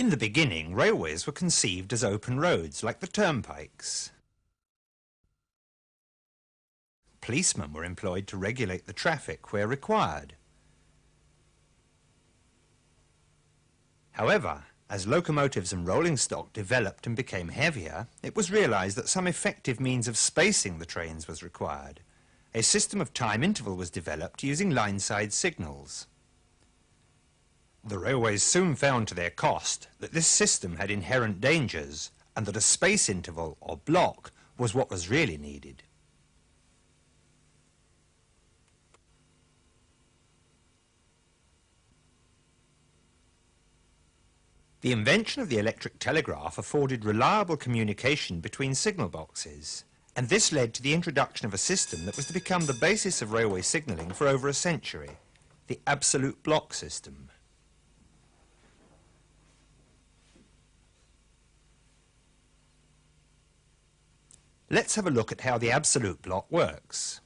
In the beginning, railways were conceived as open roads, like the turnpikes. Policemen were employed to regulate the traffic where required. However, as locomotives and rolling stock developed and became heavier, it was realised that some effective means of spacing the trains was required. A system of time interval was developed using line-side signals. The railways soon found to their cost that this system had inherent dangers and that a space interval, or block, was what was really needed. The invention of the electric telegraph afforded reliable communication between signal boxes, and this led to the introduction of a system that was to become the basis of railway signalling for over a century, the absolute block system. Let's have a look at how the absolute block works.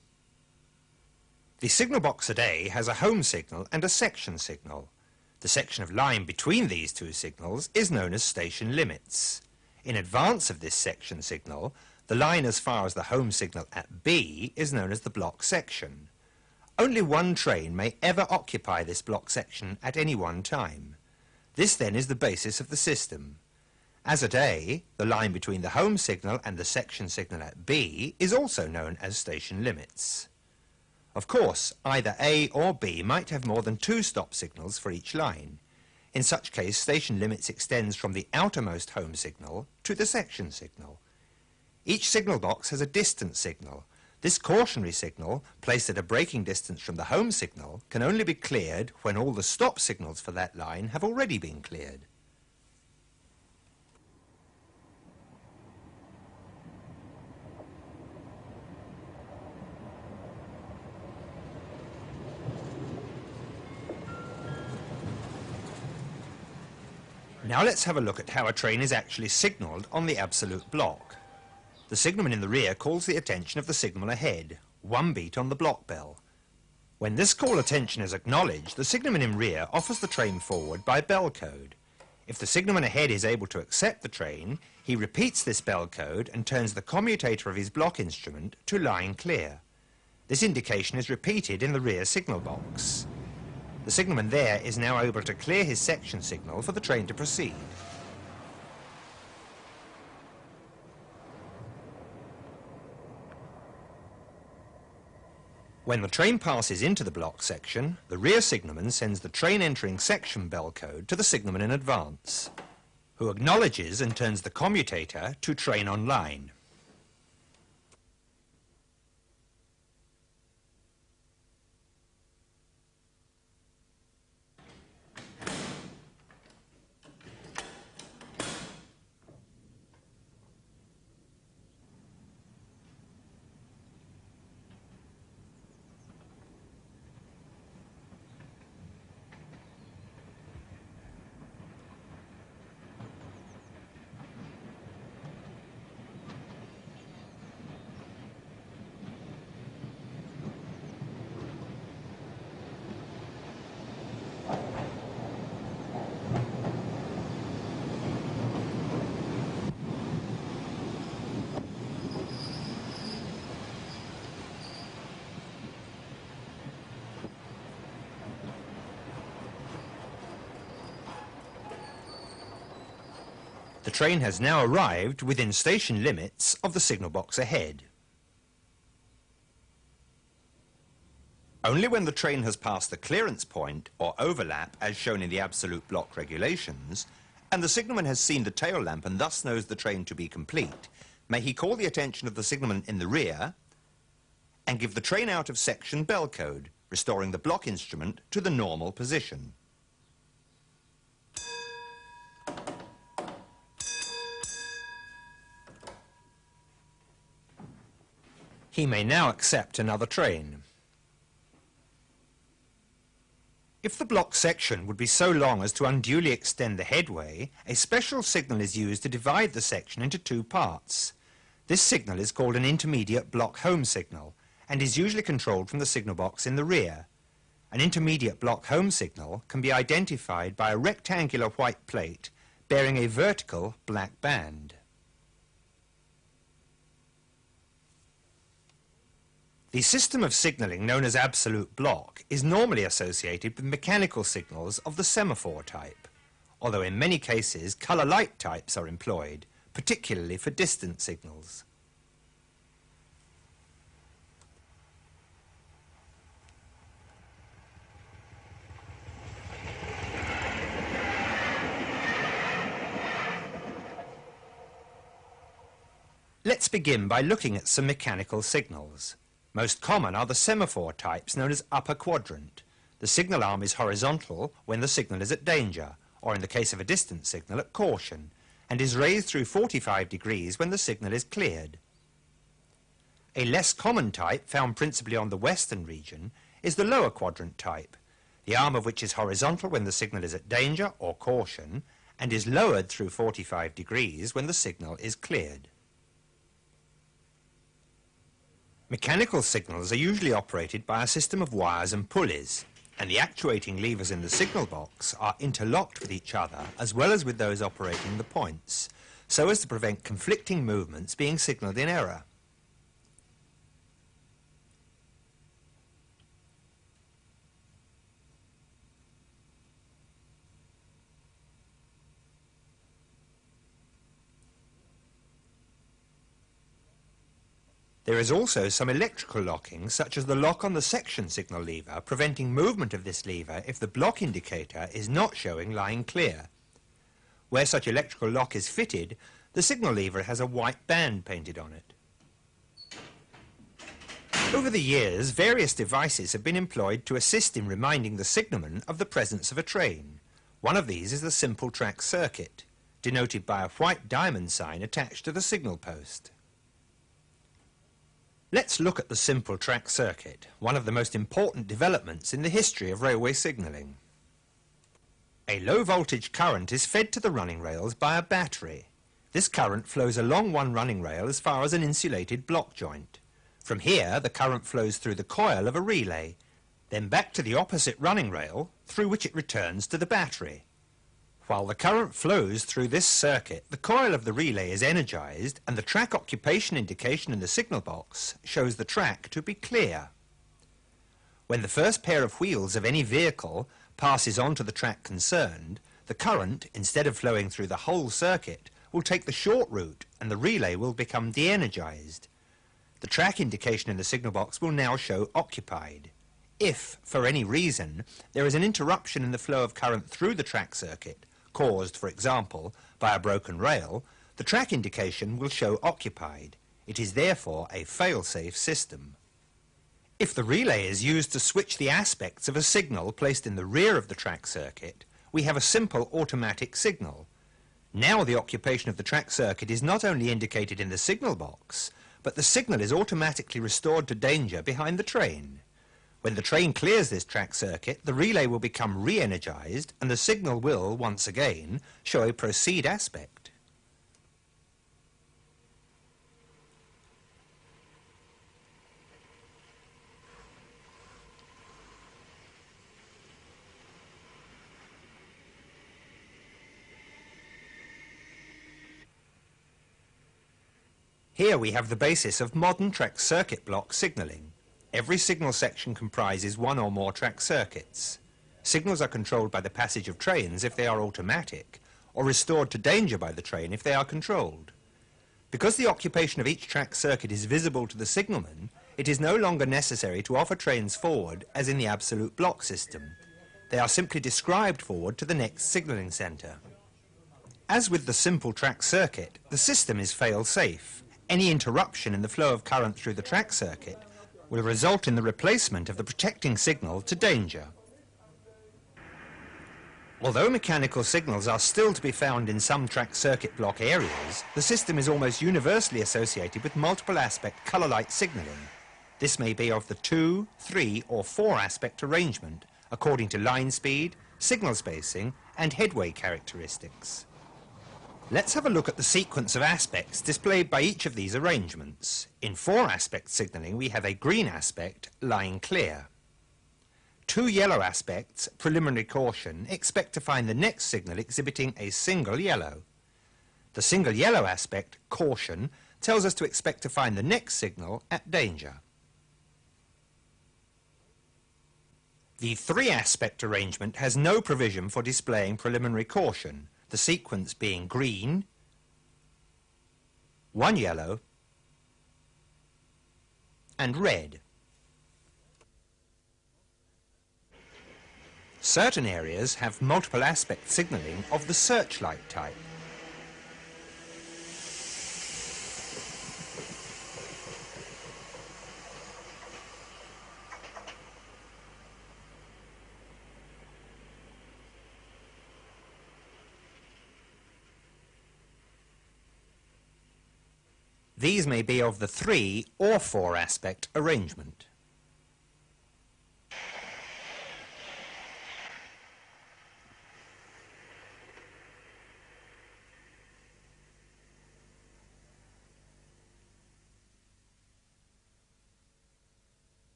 The signal box at A has a home signal and a section signal. The section of line between these two signals is known as station limits. In advance of this section signal, the line as far as the home signal at B is known as the block section. Only one train may ever occupy this block section at any one time. This then is the basis of the system. As at A, the line between the home signal and the section signal at B is also known as station limits. Of course, either A or B might have more than two stop signals for each line. In such case, station limits extends from the outermost home signal to the section signal. Each signal box has a distance signal. This cautionary signal, placed at a braking distance from the home signal, can only be cleared when all the stop signals for that line have already been cleared. Now let's have a look at how a train is actually signalled on the absolute block. The signalman in the rear calls the attention of the signalman ahead, one beat on the block bell. When this call attention is acknowledged, the signalman in rear offers the train forward by bell code. If the signalman ahead is able to accept the train, he repeats this bell code and turns the commutator of his block instrument to line clear. This indication is repeated in the rear signal box. The signalman there is now able to clear his section signal for the train to proceed. When the train passes into the block section, the rear signalman sends the train entering section bell code to the signalman in advance, who acknowledges and turns the commutator to train on line. The train has now arrived within station limits of the signal box ahead. Only when the train has passed the clearance point or overlap as shown in the absolute block regulations, and the signalman has seen the tail lamp and thus knows the train to be complete, may he call the attention of the signalman in the rear and give the train out of section bell code, restoring the block instrument to the normal position. He may now accept another train. If the block section would be so long as to unduly extend the headway, a special signal is used to divide the section into two parts. This signal is called an intermediate block home signal and is usually controlled from the signal box in the rear. An intermediate block home signal can be identified by a rectangular white plate bearing a vertical black band. The system of signalling known as absolute block is normally associated with mechanical signals of the semaphore type, although in many cases colour light types are employed, particularly for distant signals. Let's begin by looking at some mechanical signals. Most common are the semaphore types known as upper quadrant. The signal arm is horizontal when the signal is at danger, or in the case of a distant signal at caution, and is raised through 45 degrees when the signal is cleared. A less common type, found principally on the western region, is the lower quadrant type, the arm of which is horizontal when the signal is at danger or caution, and is lowered through 45 degrees when the signal is cleared. Mechanical signals are usually operated by a system of wires and pulleys, and the actuating levers in the signal box are interlocked with each other as well as with those operating the points, so as to prevent conflicting movements being signalled in error. There is also some electrical locking, such as the lock on the section signal lever, preventing movement of this lever if the block indicator is not showing line clear. Where such electrical lock is fitted, the signal lever has a white band painted on it. Over the years, various devices have been employed to assist in reminding the signalman of the presence of a train. One of these is the simple track circuit, denoted by a white diamond sign attached to the signal post. Let's look at the simple track circuit, one of the most important developments in the history of railway signalling. A low voltage current is fed to the running rails by a battery. This current flows along one running rail as far as an insulated block joint. From here, the current flows through the coil of a relay, then back to the opposite running rail, through which it returns to the battery. While the current flows through this circuit, the coil of the relay is energized and the track occupation indication in the signal box shows the track to be clear. When the first pair of wheels of any vehicle passes onto the track concerned, the current, instead of flowing through the whole circuit, will take the short route and the relay will become de-energized. The track indication in the signal box will now show occupied. If, for any reason, there is an interruption in the flow of current through the track circuit, caused, for example, by a broken rail, the track indication will show occupied. It is therefore a fail-safe system. If the relay is used to switch the aspects of a signal placed in the rear of the track circuit, we have a simple automatic signal. Now the occupation of the track circuit is not only indicated in the signal box, but the signal is automatically restored to danger behind the train. When the train clears this track circuit, the relay will become re-energized and the signal will, once again, show a proceed aspect. Here we have the basis of modern track circuit block signalling. Every signal section comprises one or more track circuits. Signals are controlled by the passage of trains if they are automatic, or restored to danger by the train if they are controlled. Because the occupation of each track circuit is visible to the signalman, it is no longer necessary to offer trains forward as in the absolute block system. They are simply described forward to the next signalling centre. As with the simple track circuit, the system is fail-safe. Any interruption in the flow of current through the track circuit will result in the replacement of the protecting signal to danger. Although mechanical signals are still to be found in some track circuit block areas, the system is almost universally associated with multiple aspect colour light signalling. This may be of the 2, 3 or 4 aspect arrangement according to line speed, signal spacing and headway characteristics. Let's have a look at the sequence of aspects displayed by each of these arrangements. In 4 aspect signalling we have a green aspect, line clear. two yellow aspects, preliminary caution, expect to find the next signal exhibiting a single yellow. The single yellow aspect, caution, tells us to expect to find the next signal at danger. The three-aspect arrangement has no provision for displaying preliminary caution, the sequence being green, one yellow, and red. Certain areas have multiple aspect signalling of the searchlight type. These may be of the 3 or 4 aspect arrangement.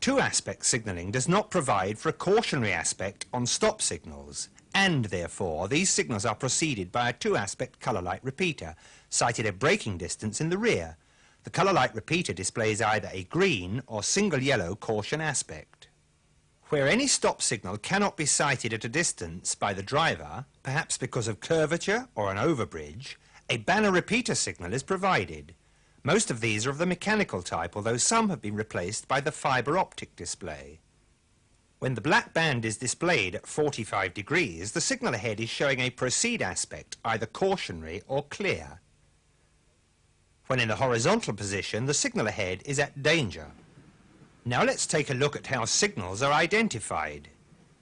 Two-aspect signalling does not provide for a cautionary aspect on stop signals, and therefore these signals are preceded by a two-aspect colour light repeater, sighted at braking distance in the rear. The colour light repeater displays either a green or single yellow caution aspect. Where any stop signal cannot be sighted at a distance by the driver, perhaps because of curvature or an overbridge, a banner repeater signal is provided. Most of these are of the mechanical type, although some have been replaced by the fibre optic display. When the black band is displayed at 45 degrees, the signal ahead is showing a proceed aspect, either cautionary or clear. When in the horizontal position, the signal ahead is at danger. Now let's take a look at how signals are identified.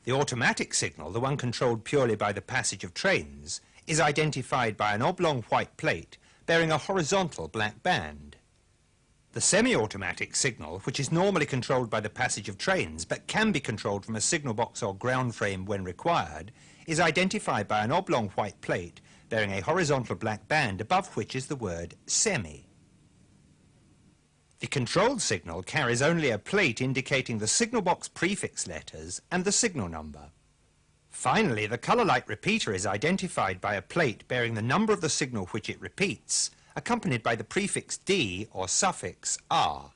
The automatic signal, the one controlled purely by the passage of trains, is identified by an oblong white plate bearing a horizontal black band. The semi-automatic signal, which is normally controlled by the passage of trains but can be controlled from a signal box or ground frame when required, is identified by an oblong white plate bearing a horizontal black band above which is the word semi. The controlled signal carries only a plate indicating the signal box prefix letters and the signal number. Finally, the colour light repeater is identified by a plate bearing the number of the signal which it repeats, accompanied by the prefix D or suffix R.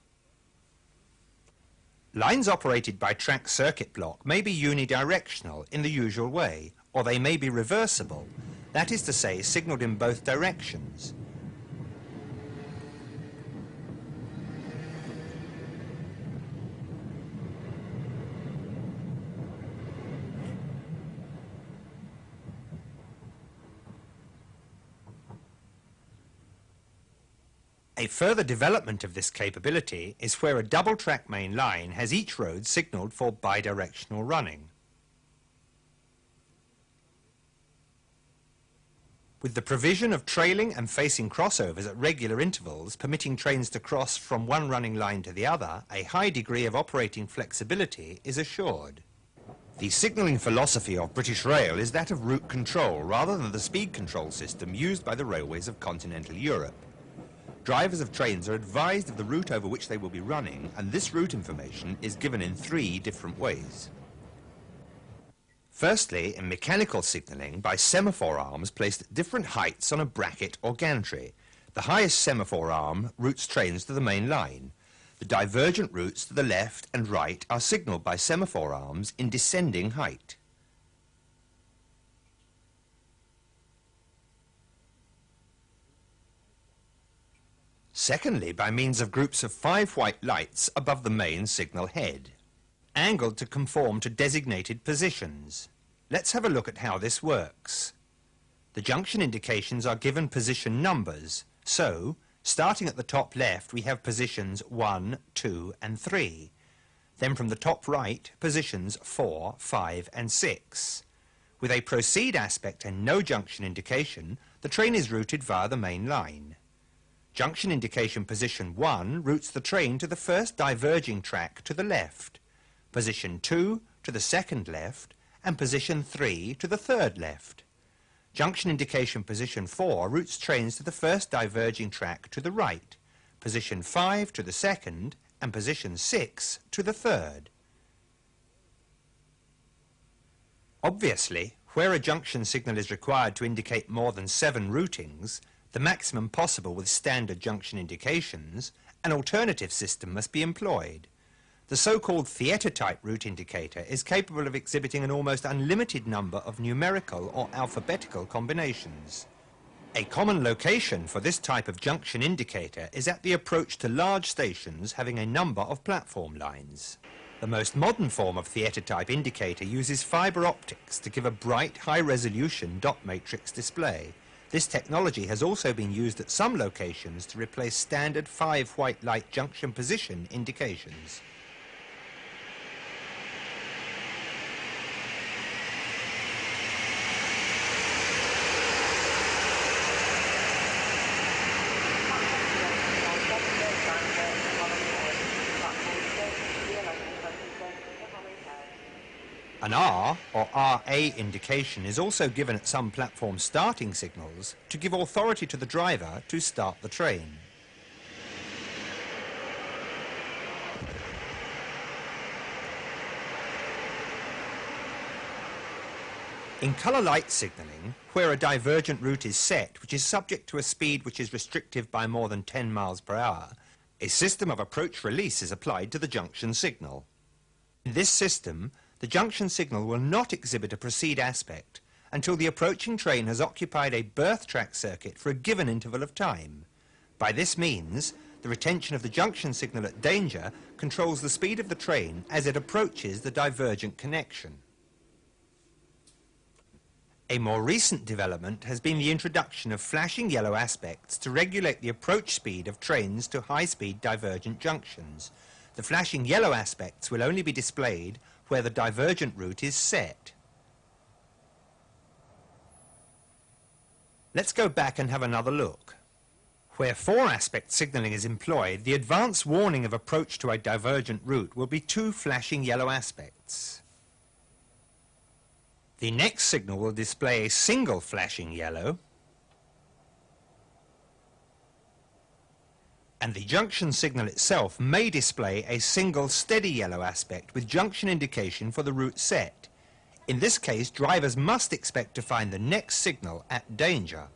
Lines operated by track circuit block may be unidirectional in the usual way, or they may be reversible, that is to say, signalled in both directions. A further development of this capability is where a double-track main line has each road signalled for bidirectional running. With the provision of trailing and facing crossovers at regular intervals permitting trains to cross from one running line to the other, a high degree of operating flexibility is assured. The signalling philosophy of British Rail is that of route control rather than the speed control system used by the railways of continental Europe. Drivers of trains are advised of the route over which they will be running, and this route information is given in 3 different ways. Firstly, in mechanical signalling by semaphore arms placed at different heights on a bracket or gantry. The highest semaphore arm routes trains to the main line. The divergent routes to the left and right are signalled by semaphore arms in descending height. Secondly, by means of groups of 5 white lights above the main signal head, angled to conform to designated positions. Let's have a look at how this works. The junction indications are given position numbers, so, starting at the top left, we have positions 1, 2 and 3. Then from the top right, positions 4, 5 and 6. With a proceed aspect and no junction indication, the train is routed via the main line. Junction indication position 1 routes the train to the first diverging track to the left, position 2 to the second left, and position 3 to the third left. Junction indication position 4 routes trains to the first diverging track to the right, position 5 to the second, and position 6 to the third. Obviously, where a junction signal is required to indicate more than 7 routings, the maximum possible with standard junction indications, an alternative system must be employed. The so-called theatre-type route indicator is capable of exhibiting an almost unlimited number of numerical or alphabetical combinations. A common location for this type of junction indicator is at the approach to large stations having a number of platform lines. The most modern form of theatre-type indicator uses fibre optics to give a bright, high-resolution dot matrix display. This technology has also been used at some locations to replace standard 5 white light junction position indications. An R or RA indication is also given at some platform starting signals to give authority to the driver to start the train. In colour light signalling, where a divergent route is set which is subject to a speed which is restrictive by more than 10 miles per hour, a system of approach release is applied to the junction signal. In this system, the junction signal will not exhibit a proceed aspect until the approaching train has occupied a berth track circuit for a given interval of time. By this means, the retention of the junction signal at danger controls the speed of the train as it approaches the divergent connection. A more recent development has been the introduction of flashing yellow aspects to regulate the approach speed of trains to high-speed divergent junctions. The flashing yellow aspects will only be displayed where the divergent route is set. Let's go back and have another look. Where 4-aspect signalling is employed, the advance warning of approach to a divergent route will be 2 flashing yellow aspects. The next signal will display a single flashing yellow, and the junction signal itself may display a single steady yellow aspect with junction indication for the route set. In this case, drivers must expect to find the next signal at danger.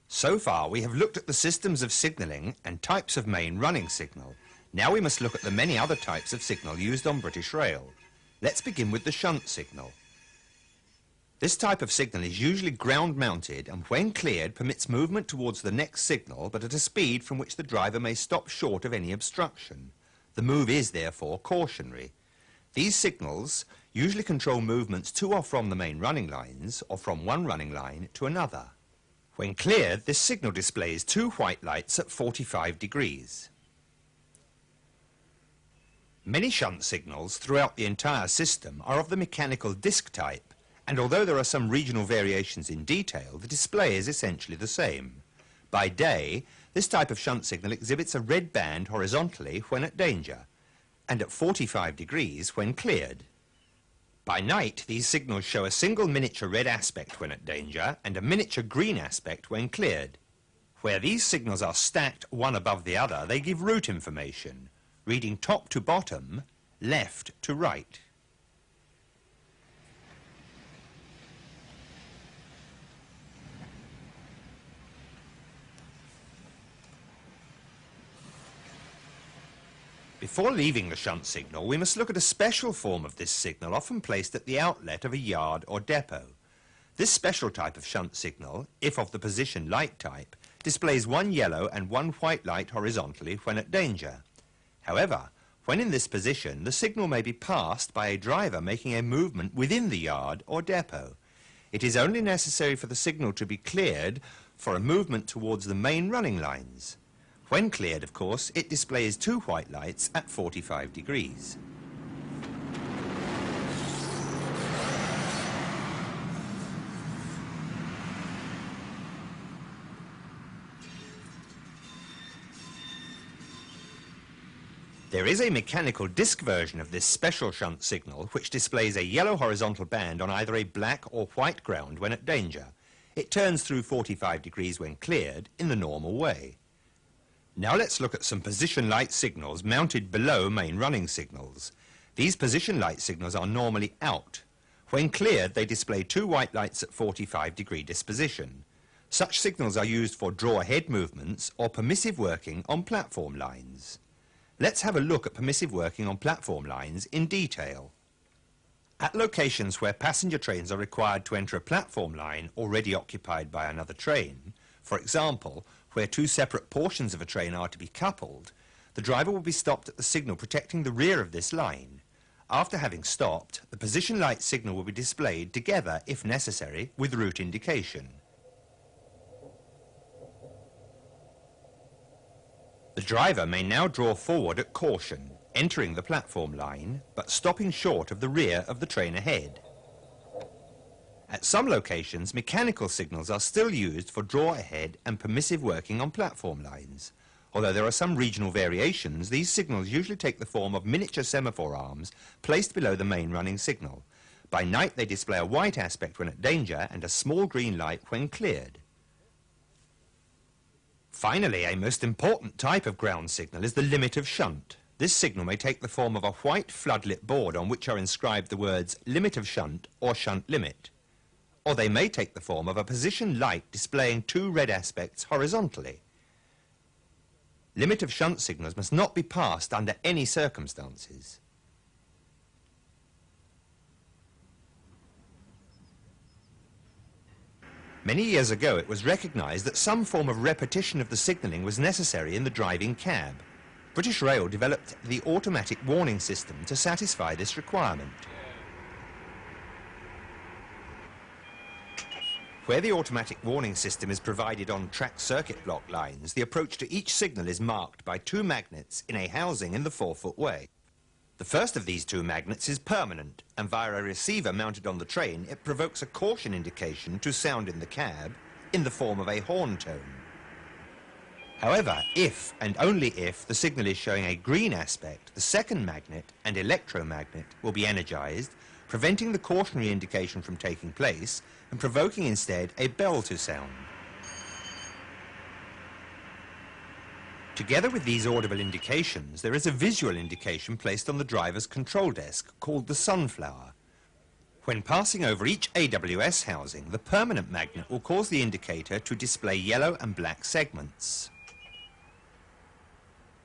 So far, we have looked at the systems of signalling and types of main running signal. Now we must look at the many other types of signal used on British Rail. Let's begin with the shunt signal. This type of signal is usually ground-mounted and when cleared permits movement towards the next signal but at a speed from which the driver may stop short of any obstruction. The move is therefore cautionary. These signals usually control movements to or from the main running lines or from one running line to another. When cleared, this signal displays 2 white lights at 45 degrees. Many shunt signals throughout the entire system are of the mechanical disc type, and although there are some regional variations in detail, the display is essentially the same. By day, this type of shunt signal exhibits a red band horizontally when at danger, and at 45 degrees when cleared. By night, these signals show a single miniature red aspect when at danger and a miniature green aspect when cleared. Where these signals are stacked one above the other, they give route information, reading top to bottom, left to right. Before leaving the shunt signal, we must look at a special form of this signal often placed at the outlet of a yard or depot. This special type of shunt signal, if of the position light type, displays 1 yellow and 1 white light horizontally when at danger. However, when in this position, the signal may be passed by a driver making a movement within the yard or depot. It is only necessary for the signal to be cleared for a movement towards the main running lines. When cleared, of course, it displays 2 white lights at 45 degrees. There is a mechanical disc version of this special shunt signal which displays a yellow horizontal band on either a black or white ground when at danger. It turns through 45 degrees when cleared in the normal way. Now let's look at some position light signals mounted below main running signals. These position light signals are normally out. When cleared, they display two white lights at 45-degree disposition. Such signals are used for draw-ahead movements or permissive working on platform lines. Let's have a look at permissive working on platform lines in detail. At locations where passenger trains are required to enter a platform line already occupied by another train, for example, where two separate portions of a train are to be coupled, the driver will be stopped at the signal protecting the rear of this line. After having stopped, the position light signal will be displayed together, if necessary, with route indication. The driver may now draw forward at caution, entering the platform line, but stopping short of the rear of the train ahead. At some locations, mechanical signals are still used for draw-ahead and permissive working on platform lines. Although there are some regional variations, these signals usually take the form of miniature semaphore arms placed below the main running signal. By night, they display a white aspect when at danger and a small green light when cleared. Finally, a most important type of ground signal is the limit of shunt. This signal may take the form of a white floodlit board on which are inscribed the words limit of shunt or shunt limit. Or they may take the form of a position light displaying two red aspects horizontally. Limit of shunt signals must not be passed under any circumstances. Many years ago it was recognised that some form of repetition of the signalling was necessary in the driving cab. British Rail developed the automatic warning system to satisfy this requirement. Where the automatic warning system is provided on track circuit block lines, the approach to each signal is marked by two magnets in a housing in the 4-foot way. The first of these two magnets is permanent, and via a receiver mounted on the train, it provokes a caution indication to sound in the cab in the form of a horn tone. However, if and only if the signal is showing a green aspect, the second magnet and electromagnet will be energized, preventing the cautionary indication from taking place and provoking instead a bell to sound. Together with these audible indications, there is a visual indication placed on the driver's control desk called the sunflower. When passing over each AWS housing, the permanent magnet will cause the indicator to display yellow and black segments.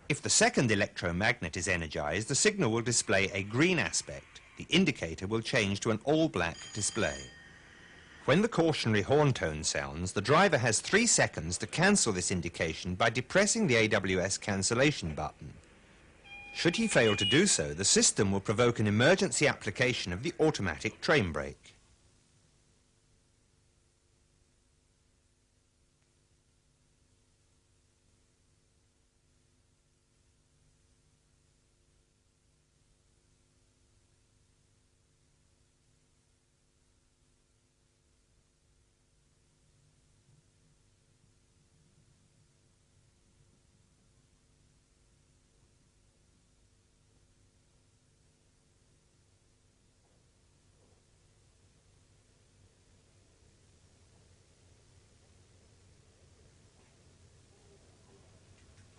If the second electromagnet is energized, the signal will display a green aspect. The indicator will change to an all-black display. When the cautionary horn tone sounds, the driver has 3 seconds to cancel this indication by depressing the AWS cancellation button. Should he fail to do so, the system will provoke an emergency application of the automatic train brake.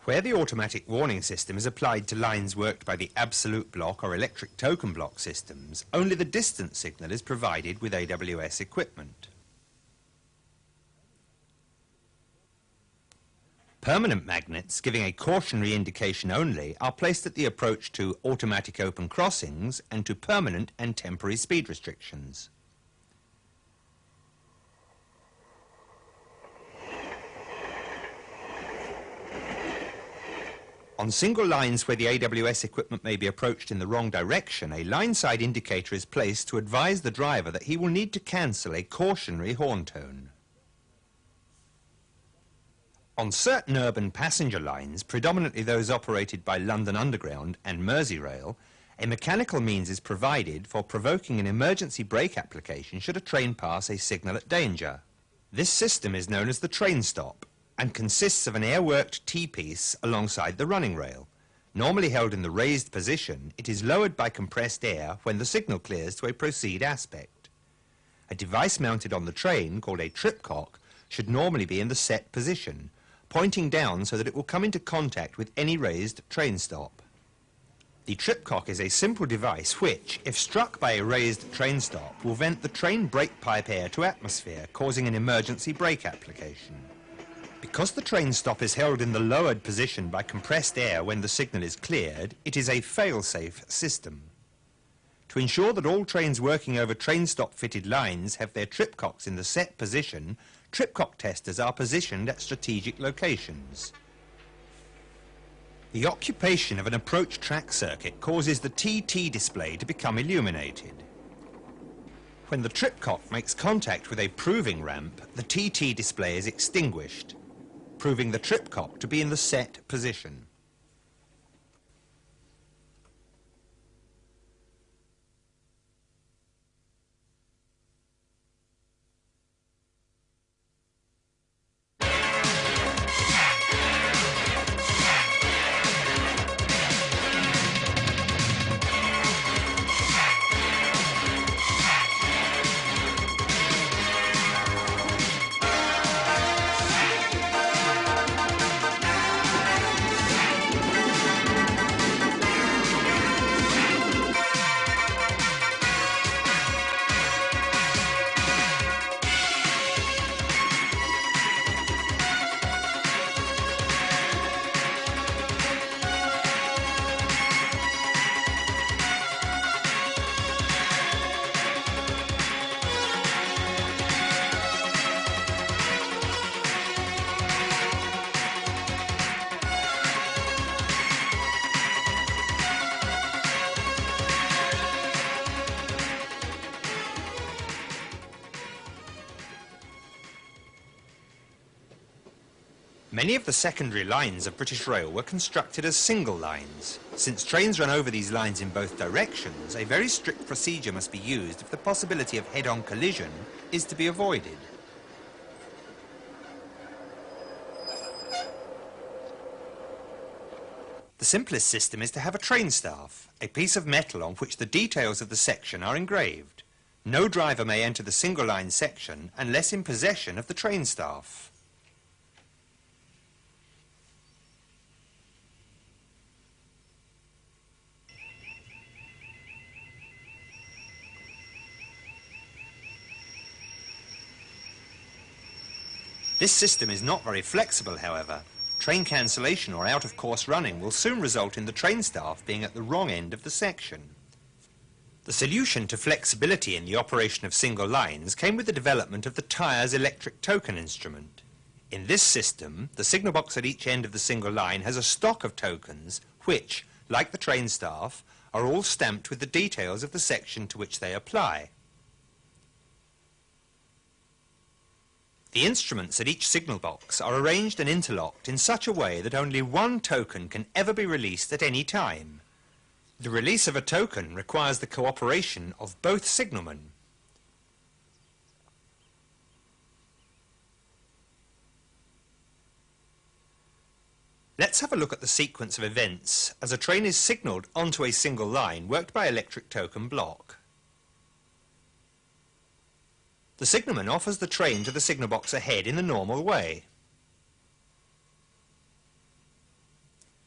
Where the automatic warning system is applied to lines worked by the absolute block or electric token block systems, only the distance signal is provided with AWS equipment. Permanent magnets, giving a cautionary indication only, are placed at the approach to automatic open crossings and to permanent and temporary speed restrictions. On single lines where the AWS equipment may be approached in the wrong direction, a line-side indicator is placed to advise the driver that he will need to cancel a cautionary horn tone. On certain urban passenger lines, predominantly those operated by London Underground and Merseyrail, a mechanical means is provided for provoking an emergency brake application should a train pass a signal at danger. This system is known as the train stop and consists of an air-worked T-piece alongside the running rail. Normally held in the raised position, it is lowered by compressed air when the signal clears to a proceed aspect. A device mounted on the train, called a tripcock, should normally be in the set position, pointing down so that it will come into contact with any raised train stop. The tripcock is a simple device which, if struck by a raised train stop, will vent the train brake pipe air to atmosphere, causing an emergency brake application. Because the train stop is held in the lowered position by compressed air when the signal is cleared, it is a fail-safe system. To ensure that all trains working over train stop fitted lines have their tripcocks in the set position, tripcock testers are positioned at strategic locations. The occupation of an approach track circuit causes the TT display to become illuminated. When the tripcock makes contact with a proving ramp, the TT display is extinguished, proving the tripcock to be in the set position. Many of the secondary lines of British Rail were constructed as single lines. Since trains run over these lines in both directions, a very strict procedure must be used if the possibility of head-on collision is to be avoided. The simplest system is to have a train staff, a piece of metal on which the details of the section are engraved. No driver may enter the single line section unless in possession of the train staff. This system is not very flexible, however. Train cancellation or out-of-course running will soon result in the train staff being at the wrong end of the section. The solution to flexibility in the operation of single lines came with the development of the tyres electric token instrument. In this system, the signal box at each end of the single line has a stock of tokens which, like the train staff, are all stamped with the details of the section to which they apply. The instruments at each signal box are arranged and interlocked in such a way that only one token can ever be released at any time. The release of a token requires the cooperation of both signalmen. Let's have a look at the sequence of events as a train is signalled onto a single line worked by electric token block. The signalman offers the train to the signal box ahead in the normal way.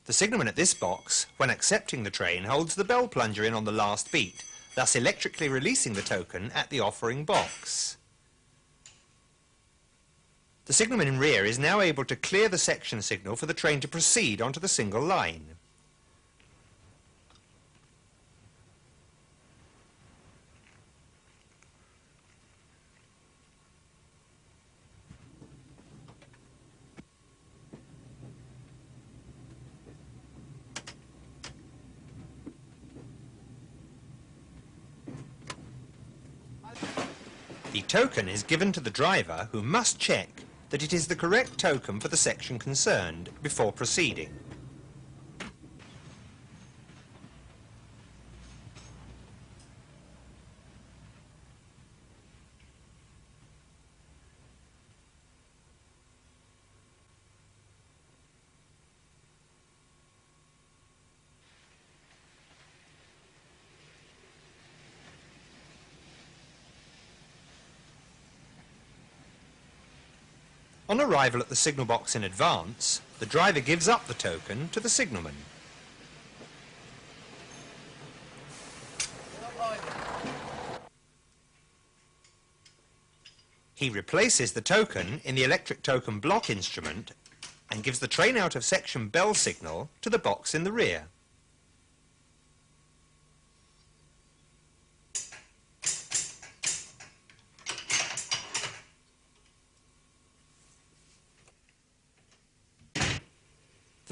The signalman at this box, when accepting the train, holds the bell plunger in on the last beat, thus electrically releasing the token at the offering box. The signalman in rear is now able to clear the section signal for the train to proceed onto the single line. The token is given to the driver, who must check that it is the correct token for the section concerned before proceeding. On arrival at the signal box in advance, the driver gives up the token to the signalman. He replaces the token in the electric token block instrument and gives the train out of section bell signal to the box in the rear.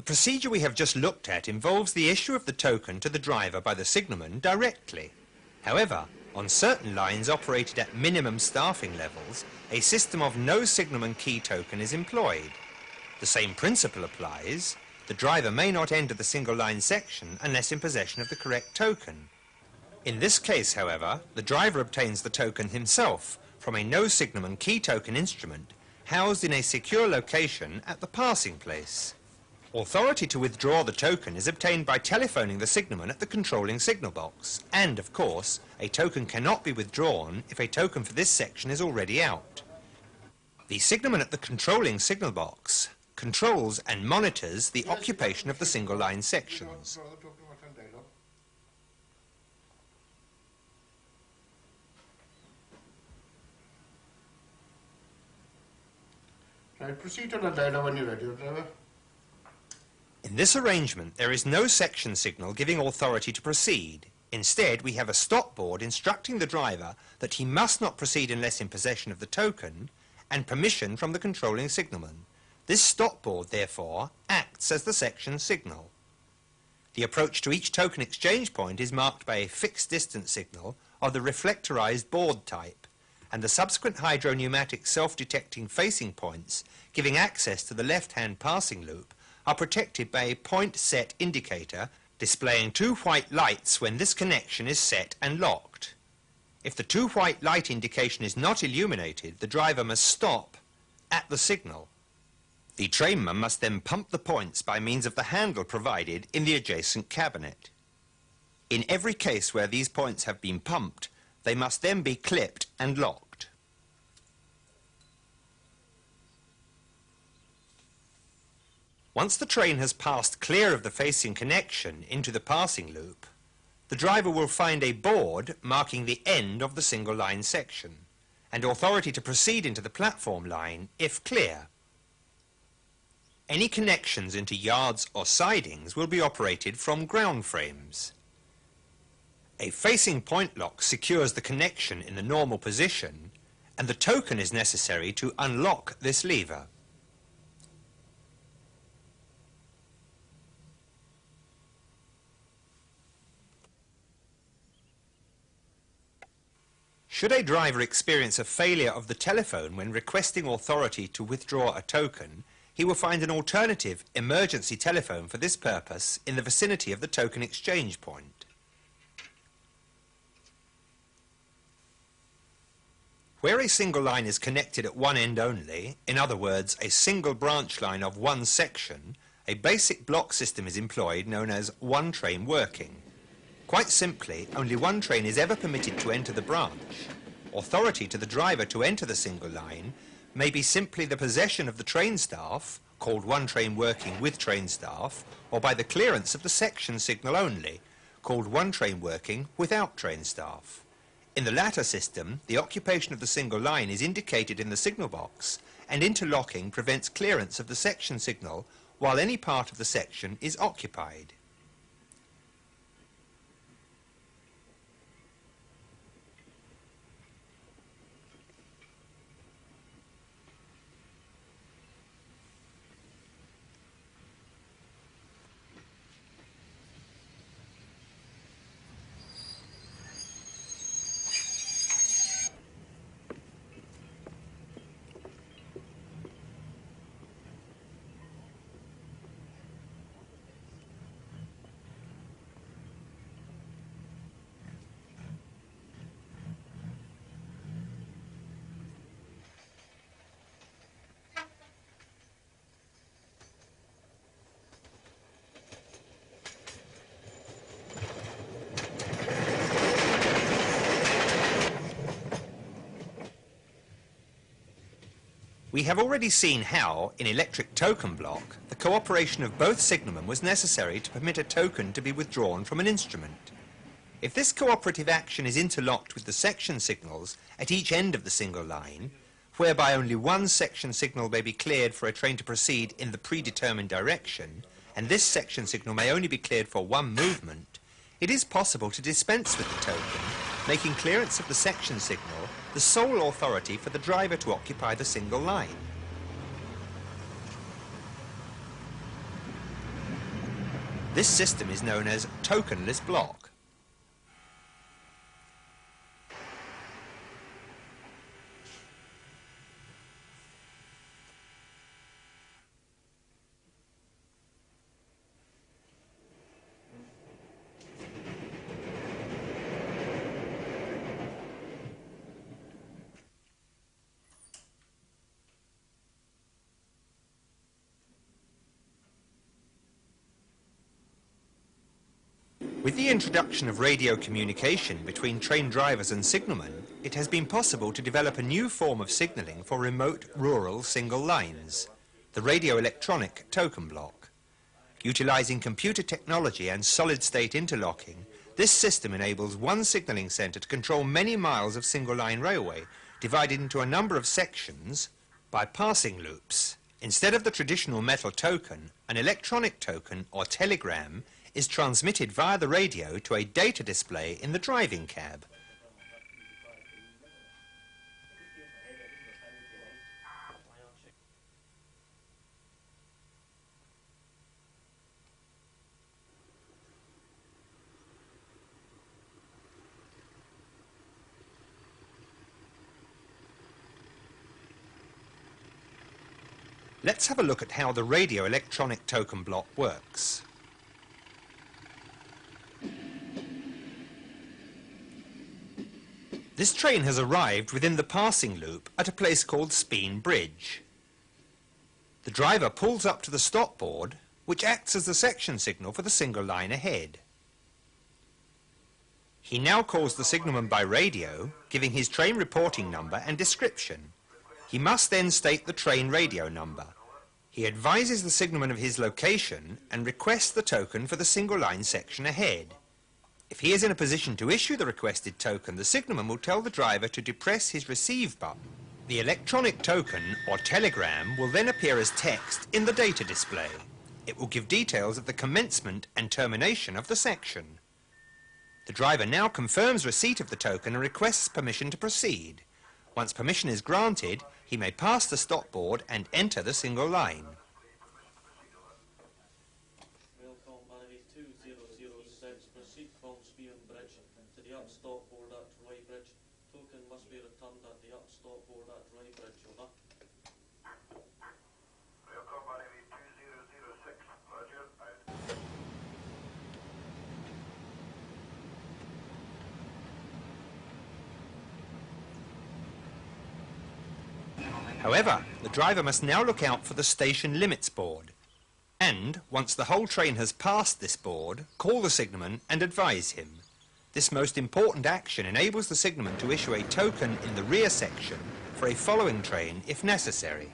The procedure we have just looked at involves the issue of the token to the driver by the signalman directly. However, on certain lines operated at minimum staffing levels, a system of no signalman key token is employed. The same principle applies. The driver may not enter the single line section unless in possession of the correct token. In this case, however, the driver obtains the token himself from a no signalman key token instrument housed in a secure location at the passing place. Authority to withdraw the token is obtained by telephoning the signalman at the controlling signal box, and, of course, a token cannot be withdrawn if a token for this section is already out. The signalman at the controlling signal box controls and monitors the occupation of the single line sections. Right, proceed to the dialogue when you're ready, driver. In this arrangement, there is no section signal giving authority to proceed. Instead, we have a stop board instructing the driver that he must not proceed unless in possession of the token and permission from the controlling signalman. This stop board, therefore, acts as the section signal. The approach to each token exchange point is marked by a fixed distance signal of the reflectorized board type, and the subsequent hydropneumatic self-detecting facing points giving access to the left-hand passing loop are protected by a point set indicator displaying two white lights when this connection is set and locked. If the two white light indication is not illuminated, the driver must stop at the signal. The trainman must then pump the points by means of the handle provided in the adjacent cabinet. In every case where these points have been pumped, they must then be clipped and locked. Once the train has passed clear of the facing connection into the passing loop, the driver will find a board marking the end of the single line section, and authority to proceed into the platform line if clear. Any connections into yards or sidings will be operated from ground frames. A facing point lock secures the connection in the normal position, and the token is necessary to unlock this lever. Should a driver experience a failure of the telephone when requesting authority to withdraw a token, he will find an alternative emergency telephone for this purpose in the vicinity of the token exchange point. Where a single line is connected at one end only, in other words, a single branch line of one section, a basic block system is employed known as one train working. Quite simply, only one train is ever permitted to enter the branch. Authority to the driver to enter the single line may be simply the possession of the train staff, called one train working with train staff, or by the clearance of the section signal only, called one train working without train staff. In the latter system, the occupation of the single line is indicated in the signal box, and interlocking prevents clearance of the section signal while any part of the section is occupied. We have already seen how, in electric token block, the cooperation of both signalmen was necessary to permit a token to be withdrawn from an instrument. If this cooperative action is interlocked with the section signals at each end of the single line, whereby only one section signal may be cleared for a train to proceed in the predetermined direction, and this section signal may only be cleared for one movement, it is possible to dispense with the token, making clearance of the section signal the sole authority for the driver to occupy the single line. This system is known as tokenless block. With the introduction of radio communication between train drivers and signalmen, it has been possible to develop a new form of signalling for remote rural single lines, the radio-electronic token block. Utilizing computer technology and solid-state interlocking, this system enables one signalling center to control many miles of single-line railway, divided into a number of sections by passing loops. Instead of the traditional metal token, an electronic token or telegram is transmitted via the radio to a data display in the driving cab. Let's have a look at how the radio electronic token block works. This train has arrived within the passing loop at a place called Speen Bridge. The driver pulls up to the stop board, which acts as the section signal for the single line ahead. He now calls the signalman by radio, giving his train reporting number and description. He must then state the train radio number. He advises the signalman of his location and requests the token for the single line section ahead. If he is in a position to issue the requested token, the signalman will tell the driver to depress his receive button. The electronic token or telegram will then appear as text in the data display. It will give details of the commencement and termination of the section. The driver now confirms receipt of the token and requests permission to proceed. Once permission is granted, he may pass the stop board and enter the single line. Proceed from Speen Bridge to the up stop board at Roy Bridge. Token must be returned at the up stop board at Roy Bridge. Over. Rail Company 2006. Roger. However, the driver must now look out for the station limits board. And, once the whole train has passed this board, call the signalman and advise him. This most important action enables the signalman to issue a token in the rear section for a following train if necessary.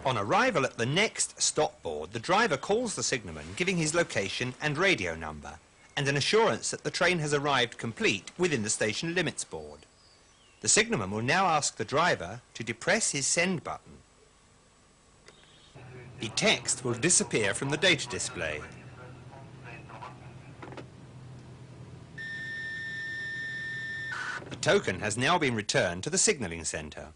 On arrival at the next stop board, the driver calls the signalman, giving his location and radio number, and an assurance that the train has arrived complete within the station limits board. The signalman will now ask the driver to depress his send button. The text will disappear from the data display. The token has now been returned to the signalling center.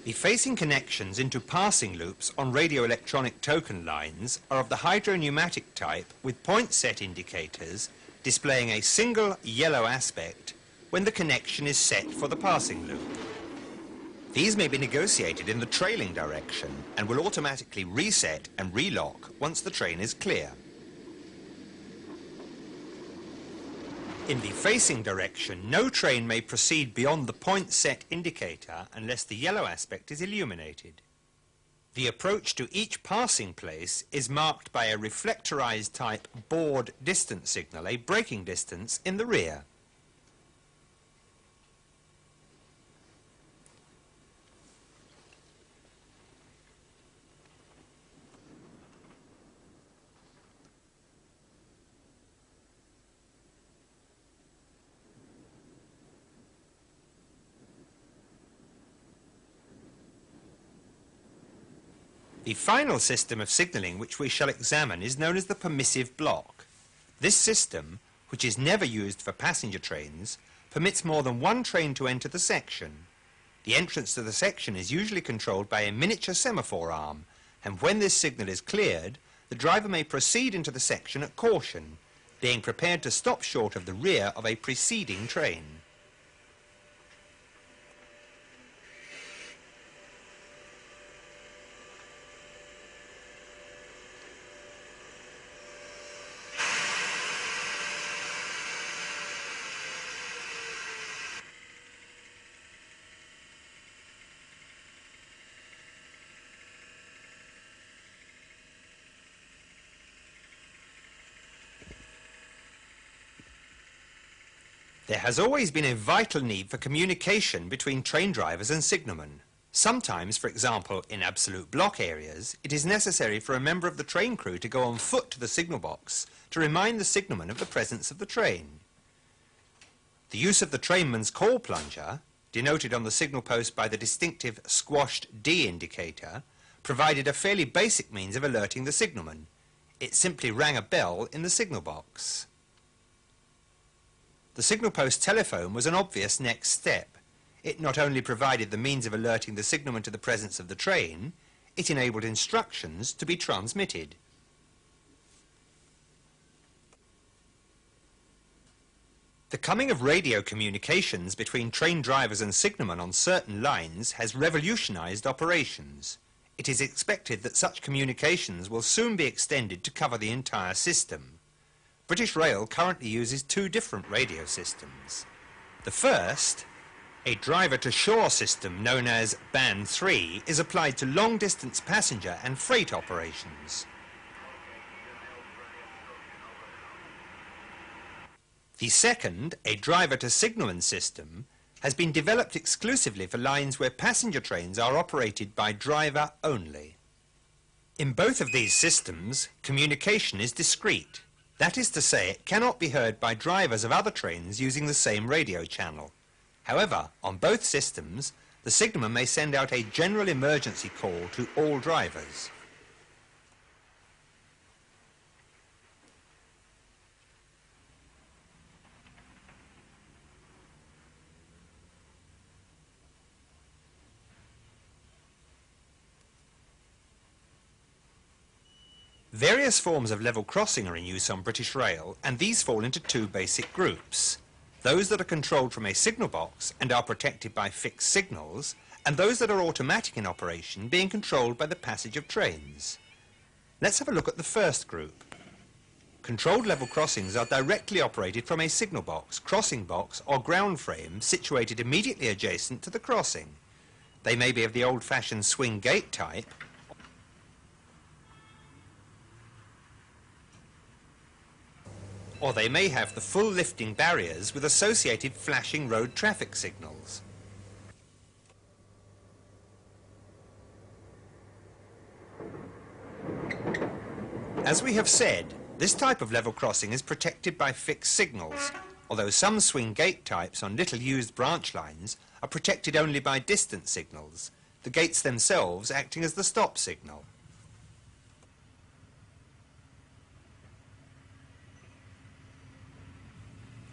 The facing connections into passing loops on radioelectronic token lines are of the hydropneumatic type with point set indicators displaying a single yellow aspect when the connection is set for the passing loop. These may be negotiated in the trailing direction and will automatically reset and relock once the train is clear. In the facing direction, no train may proceed beyond the point set indicator unless the yellow aspect is illuminated. The approach to each passing place is marked by a reflectorized type board distance signal, a braking distance in the rear. The final system of signalling which we shall examine is known as the permissive block. This system, which is never used for passenger trains, permits more than one train to enter the section. The entrance to the section is usually controlled by a miniature semaphore arm, and when this signal is cleared, the driver may proceed into the section at caution, being prepared to stop short of the rear of a preceding train. There has always been a vital need for communication between train drivers and signalmen. Sometimes, for example, in absolute block areas, it is necessary for a member of the train crew to go on foot to the signal box to remind the signalman of the presence of the train. The use of the trainman's call plunger, denoted on the signal post by the distinctive squashed D indicator, provided a fairly basic means of alerting the signalman. It simply rang a bell in the signal box. The signal post telephone was an obvious next step. It not only provided the means of alerting the signalman to the presence of the train, it enabled instructions to be transmitted. The coming of radio communications between train drivers and signalmen on certain lines has revolutionized operations. It is expected that such communications will soon be extended to cover the entire system. British Rail currently uses two different radio systems. The first, a driver-to-shore system known as Band 3, is applied to long-distance passenger and freight operations. The second, a driver-to-signalman system, has been developed exclusively for lines where passenger trains are operated by driver only. In both of these systems, communication is discrete. That is to say, it cannot be heard by drivers of other trains using the same radio channel. However, on both systems, the signalman may send out a general emergency call to all drivers. Various forms of level crossing are in use on British Rail, and these fall into two basic groups. Those that are controlled from a signal box and are protected by fixed signals, and those that are automatic in operation, being controlled by the passage of trains. Let's have a look at the first group. Controlled level crossings are directly operated from a signal box, crossing box or ground frame situated immediately adjacent to the crossing. They may be of the old-fashioned swing gate type, or they may have the full lifting barriers with associated flashing road traffic signals. As we have said, this type of level crossing is protected by fixed signals, although some swing gate types on little used branch lines are protected only by distant signals, the gates themselves acting as the stop signal.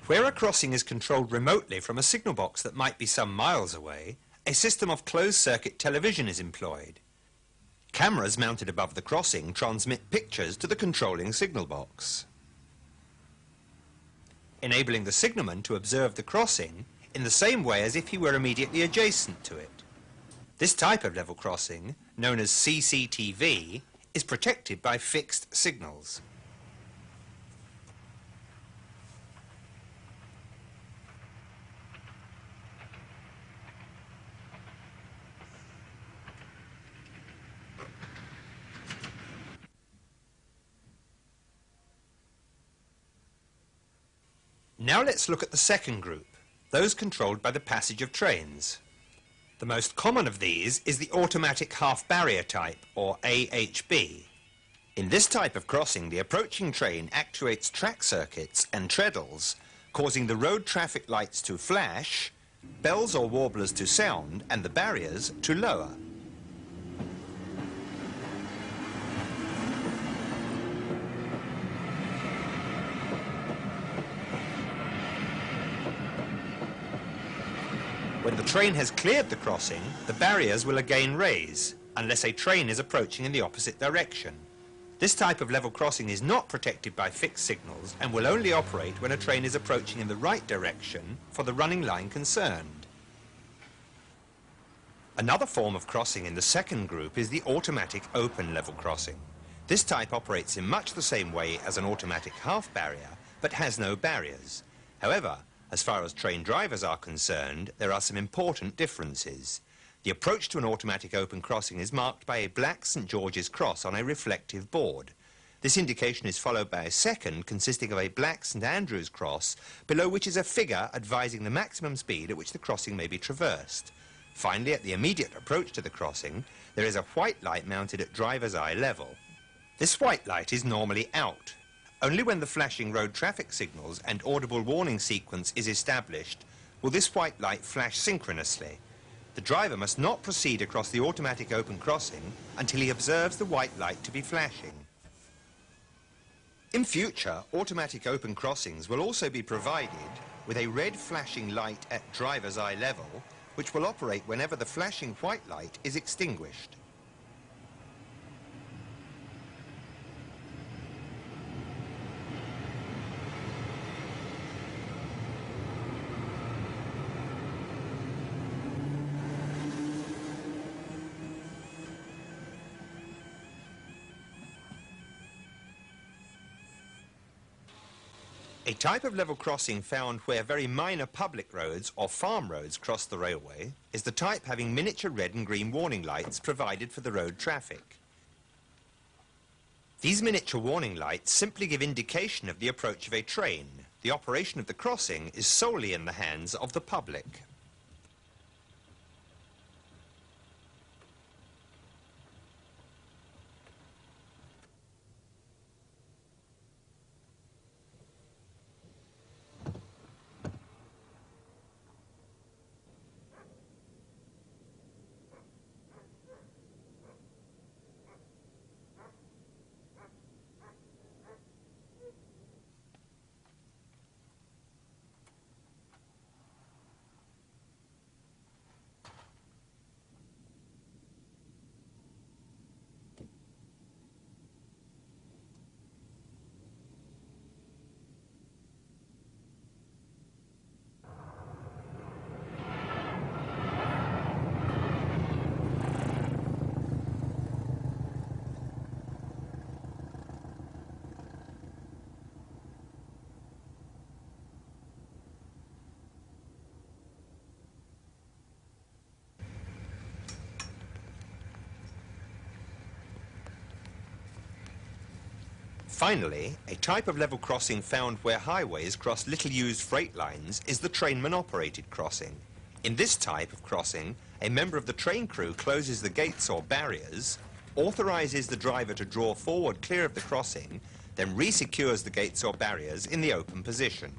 Where a crossing is controlled remotely from a signal box that might be some miles away, a system of closed-circuit television is employed. Cameras mounted above the crossing transmit pictures to the controlling signal box, enabling the signalman to observe the crossing in the same way as if he were immediately adjacent to it. This type of level crossing, known as CCTV, is protected by fixed signals. Now let's look at the second group, those controlled by the passage of trains. The most common of these is the automatic half-barrier type, or AHB. In this type of crossing, the approaching train actuates track circuits and treadles, causing the road traffic lights to flash, bells or warblers to sound, and the barriers to lower. When the train has cleared the crossing, the barriers will again raise, unless a train is approaching in the opposite direction. This type of level crossing is not protected by fixed signals and will only operate when a train is approaching in the right direction for the running line concerned. Another form of crossing in the second group is the automatic open level crossing. This type operates in much the same way as an automatic half barrier, but has no barriers. However, as far as train drivers are concerned, there are some important differences. The approach to an automatic open crossing is marked by a black St. George's cross on a reflective board. This indication is followed by a second consisting of a black St. Andrew's cross, below which is a figure advising the maximum speed at which the crossing may be traversed. Finally, at the immediate approach to the crossing, there is a white light mounted at driver's eye level. This white light is normally out. Only when the flashing road traffic signals and audible warning sequence is established will this white light flash synchronously. The driver must not proceed across the automatic open crossing until he observes the white light to be flashing. In future, automatic open crossings will also be provided with a red flashing light at driver's eye level, which will operate whenever the flashing white light is extinguished. A type of level crossing found where very minor public roads or farm roads cross the railway is the type having miniature red and green warning lights provided for the road traffic. These miniature warning lights simply give indication of the approach of a train. The operation of the crossing is solely in the hands of the public. Finally, a type of level crossing found where highways cross little-used freight lines is the trainman-operated crossing. In this type of crossing, a member of the train crew closes the gates or barriers, authorizes the driver to draw forward clear of the crossing, then re-secures the gates or barriers in the open position.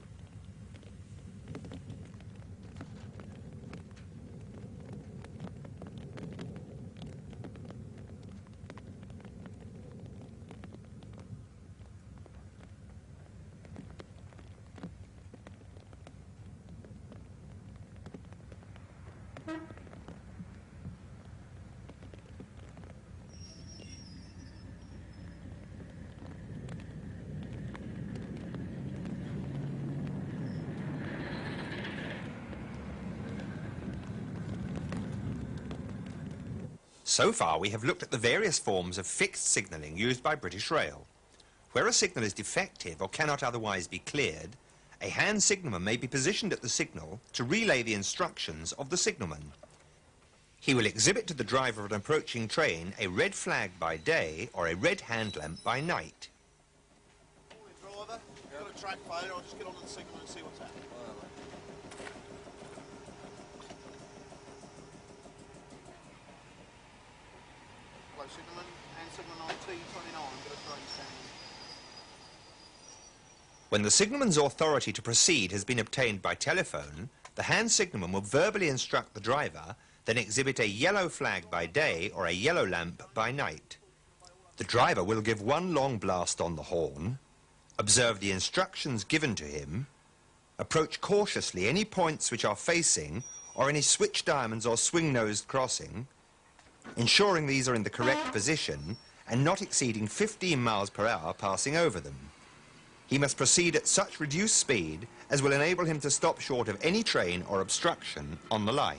So far, we have looked at the various forms of fixed signalling used by British Rail. Where a signal is defective or cannot otherwise be cleared, a hand signalman may be positioned at the signal to relay the instructions of the signalman. He will exhibit to the driver of an approaching train a red flag by day or a red hand lamp by night. Morning, driver. Got a track failure, I'll just get on the signal and see what's happening. Hello, signalman. Hand signal on T29, got a train standing. When the signalman's authority to proceed has been obtained by telephone, the hand signalman will verbally instruct the driver, then exhibit a yellow flag by day or a yellow lamp by night. The driver will give one long blast on the horn, observe the instructions given to him, approach cautiously any points which are facing or any switch diamonds or swing-nosed crossing, ensuring these are in the correct position and not exceeding 15 miles per hour passing over them. He must proceed at such reduced speed as will enable him to stop short of any train or obstruction on the line.